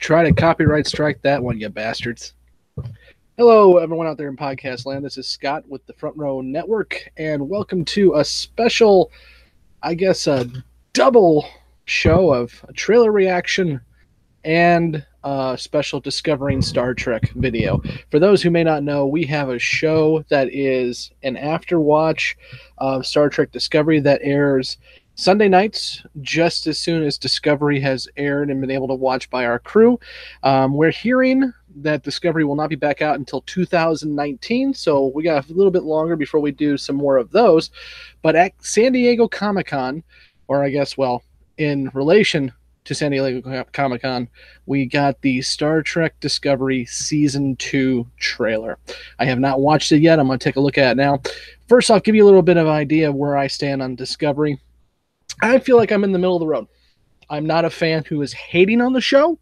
Try to copyright strike that one, you bastards. Hello, everyone out there in podcast land. This is Scott with the Front Row Network, and welcome to a special, a double show of a trailer reaction and a special Discovering Star Trek video. For those who may not know, we have a show that is an after watch of Star Trek Discovery that airs Sunday nights, just as soon as Discovery has aired and been able to watch by our crew. We're hearing that Discovery will not be back out until 2019, so we got a little bit longer before we do some more of those. But at San Diego Comic-Con, or in relation to San Diego Comic-Con, we got the Star Trek Discovery Season 2 trailer. I have not watched it yet. I'm going to take a look at it now. First off, give you a little bit of an idea of where I stand on Discovery. I feel like I'm in the middle of the road. I'm not a fan who is hating on the show.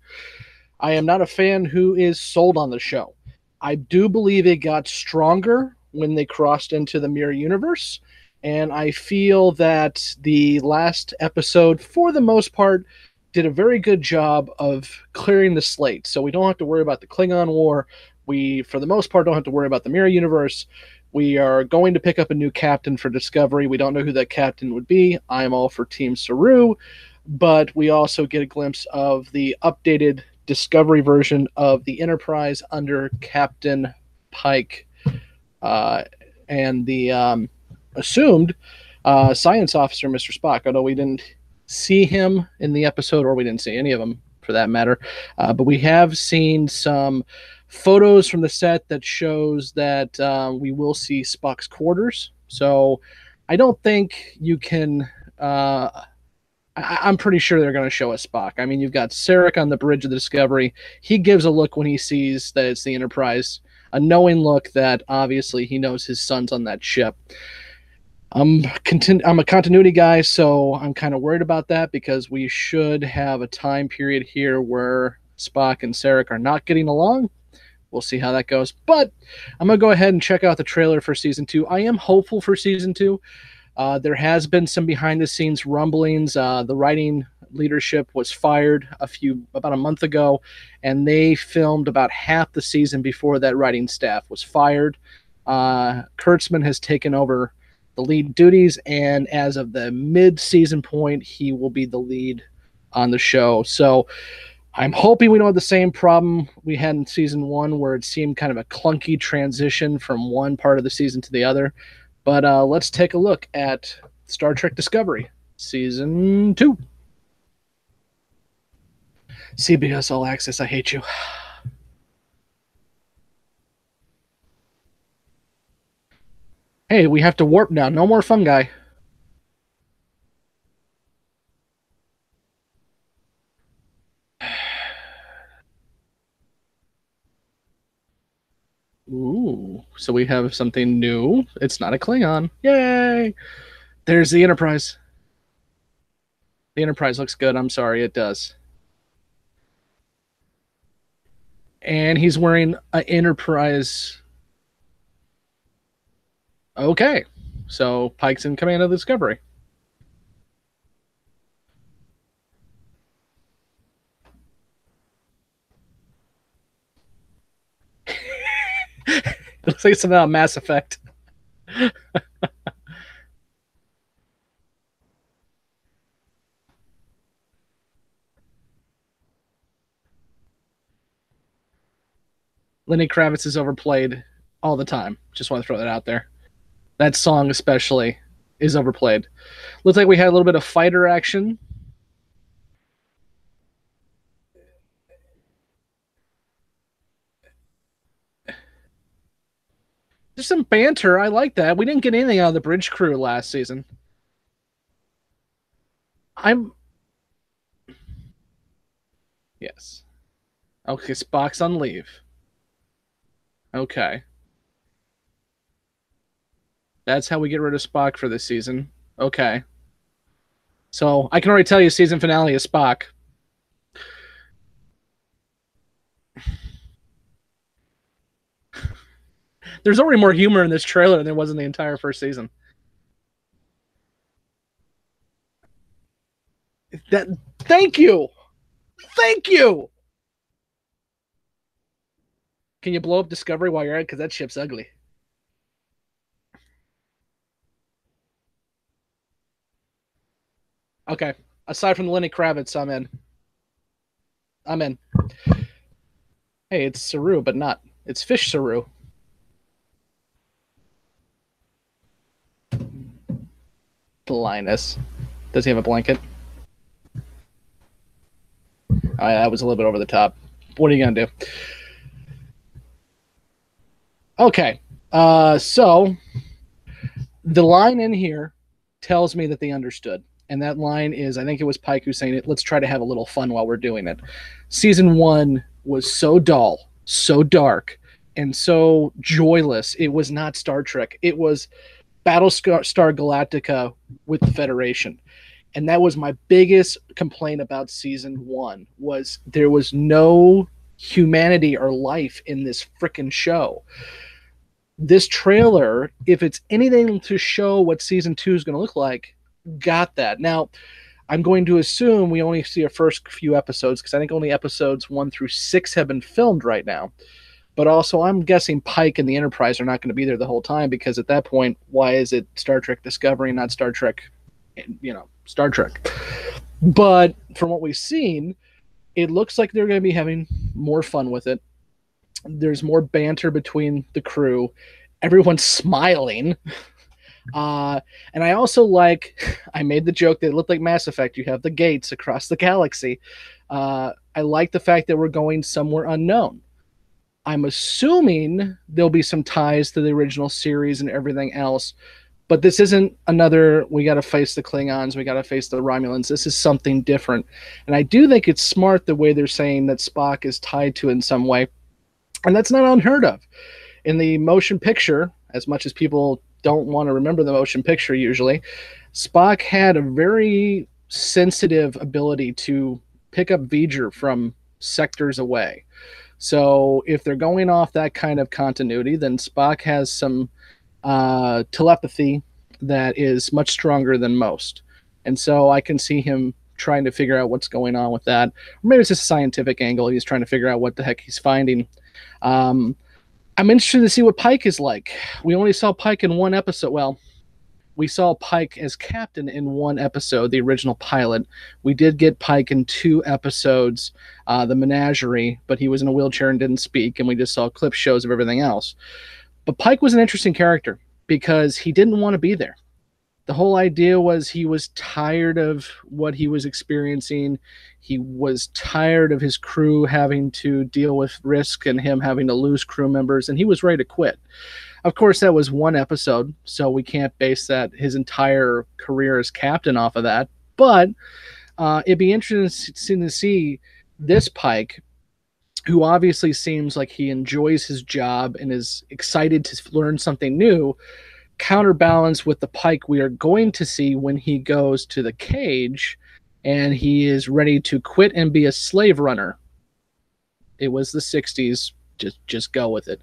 I am not a fan who is sold on the show. I do believe it got stronger when they crossed into the Mirror Universe, and I feel that the last episode, for the most part, did a very good job of clearing the slate. So we don't have to worry about the Klingon War. We, for the most part, don't have to worry about the Mirror Universe. We are going to pick up a new captain for Discovery. We don't know who that captain would be. I'm all for Team Saru, but we also get a glimpse of the updated Discovery version of the Enterprise under Captain Pike and the assumed science officer, Mr. Spock, although we didn't see him in the episode, or we didn't see any of them for that matter. But we have seen some photos from the set that shows that we will see Spock's quarters. So I don't think you can... I'm pretty sure they're going to show us Spock. I mean, you've got Sarek on the bridge of the Discovery. He gives a look when he sees that it's the Enterprise, a knowing look that obviously he knows his son's on that ship. I'm a continuity guy, so I'm kind of worried about that because we should have a time period here where Spock and Sarek are not getting along. We'll see how that goes. But I'm going to go ahead and check out the trailer for Season 2. I am hopeful for Season 2. There has been some behind-the-scenes rumblings. The writing leadership was fired about a month ago, and they filmed about half the season before that writing staff was fired. Kurtzman has taken over the lead duties, and as of the mid-season point, he will be the lead on the show. So I'm hoping we don't have the same problem we had in Season 1, where it seemed kind of a clunky transition from one part of the season to the other. But let's take a look at Star Trek Discovery, Season 2. CBS All Access, I hate you. Hey, we have to warp now. No more fungi. Ooh, so we have something new. It's not a Klingon. Yay! There's the Enterprise. The Enterprise looks good. I'm sorry, it does. And he's wearing an Enterprise. Okay, so Pike's in command of the Discovery. It looks like something out of Mass Effect. Lenny Kravitz is overplayed all the time. Just want to throw that out there. That song especially is overplayed. Looks like we had a little bit of fighter action. There's some banter. I like that. We didn't get anything out of the bridge crew last season. Yes. Okay, Spock's on leave. Okay. That's how we get rid of Spock for this season. Okay. So I can already tell you season finale is Spock. There's already more humor in this trailer than there was in the entire first season. Thank you. Thank you. Can you blow up Discovery while you're at it? Because that ship's ugly. Okay. Aside from the Lenny Kravitz, I'm in. I'm in. Hey, it's Saru, but not. It's Fish Saru. Linus. Does he have a blanket? That was a little bit over the top. What are you going to do? Okay. So the line in here tells me that they understood. And that line is, I think it was Pike who's saying it, let's try to have a little fun while we're doing it. Season 1 was so dull, so dark, and so joyless. It was not Star Trek. It was Battlestar Galactica with the Federation. And that was my biggest complaint about season 1 was there was no humanity or life in this freaking show. This trailer, if it's anything to show what season 2 is going to look like, got that. Now, I'm going to assume we only see our first few episodes because I think only episodes 1 through 6 have been filmed right now. But also, I'm guessing Pike and the Enterprise are not going to be there the whole time because at that point, why is it Star Trek Discovery, not Star Trek, Star Trek? But from what we've seen, it looks like they're going to be having more fun with it. There's more banter between the crew. Everyone's smiling. And I also I made the joke that it looked like Mass Effect. You have the gates across the galaxy. I like the fact that we're going somewhere unknown. I'm assuming there'll be some ties to the original series and everything else, but this isn't another, we got to face the Klingons, we got to face the Romulans. This is something different. And I do think it's smart the way they're saying that Spock is tied to it in some way. And that's not unheard of. In the motion picture, as much as people don't want to remember the motion picture usually, Spock had a very sensitive ability to pick up V'ger from sectors away. So if they're going off that kind of continuity, then Spock has some telepathy that is much stronger than most. And so I can see him trying to figure out what's going on with that. Or maybe it's just a scientific angle. He's trying to figure out what the heck he's finding. I'm interested to see what Pike is like. We only saw Pike in one episode. Well, we saw Pike as captain in one episode, the original pilot. We did get Pike in 2 episodes, the Menagerie, but he was in a wheelchair and didn't speak, and we just saw clip shows of everything else. But Pike was an interesting character because he didn't want to be there. The whole idea was he was tired of what he was experiencing. He was tired of his crew having to deal with risk and him having to lose crew members, and he was ready to quit. Of course, that was one episode, so we can't base that his entire career as captain off of that. But it'd be interesting to see this Pike, who obviously seems like he enjoys his job and is excited to learn something new, counterbalance with the Pike we are going to see when he goes to the cage and he is ready to quit and be a slave runner. It was the 60s. Just go with it.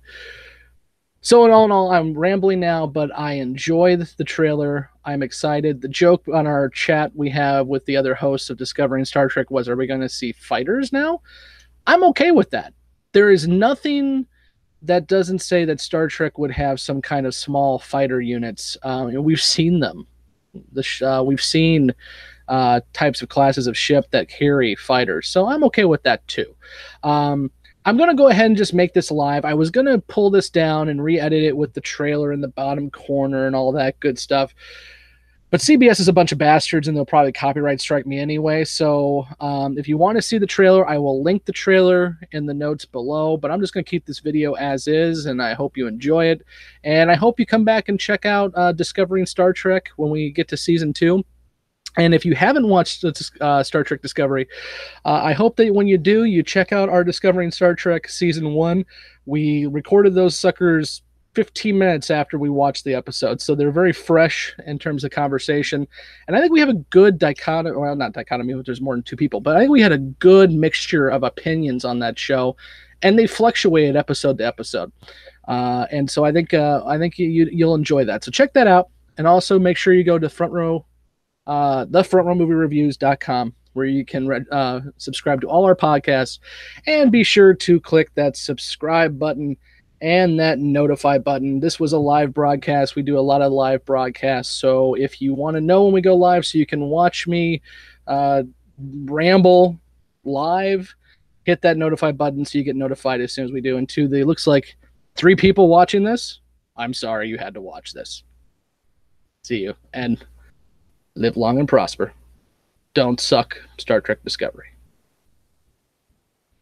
So in all, I'm rambling now, but I enjoy the trailer. I'm excited. The joke on our chat we have with the other hosts of Discovering Star Trek was, are we going to see fighters now? I'm okay with that. There is nothing that doesn't say that Star Trek would have some kind of small fighter units. We've seen them. We've seen types of classes of ship that carry fighters. So I'm okay with that too. I'm going to go ahead and just make this live. I was going to pull this down and re-edit it with the trailer in the bottom corner and all that good stuff. But CBS is a bunch of bastards, and they'll probably copyright strike me anyway. So if you want to see the trailer, I will link the trailer in the notes below. But I'm just going to keep this video as is, and I hope you enjoy it. And I hope you come back and check out Discovering Star Trek when we get to Season 2. And if you haven't watched Star Trek Discovery, I hope that when you do, you check out our Discovering Star Trek Season 1. We recorded those suckers 15 minutes after we watched the episode, so they're very fresh in terms of conversation. And I think we have a good dichotomy, well, not dichotomy, but there's more than 2 people, but I think we had a good mixture of opinions on that show, and they fluctuated episode to episode. And so I think you'll enjoy that. So check that out, and also make sure you go to thefrontrowmoviereviews.com where you can subscribe to all our podcasts, and be sure to click that subscribe button and that notify button. This was a live broadcast. We do a lot of live broadcasts, so if you want to know when we go live so you can watch me ramble live, hit that notify button so you get notified as soon as we do. And to the looks like 3 people watching this, I'm sorry you had to watch this. See you, and live long and prosper. Don't suck Star Trek Discovery.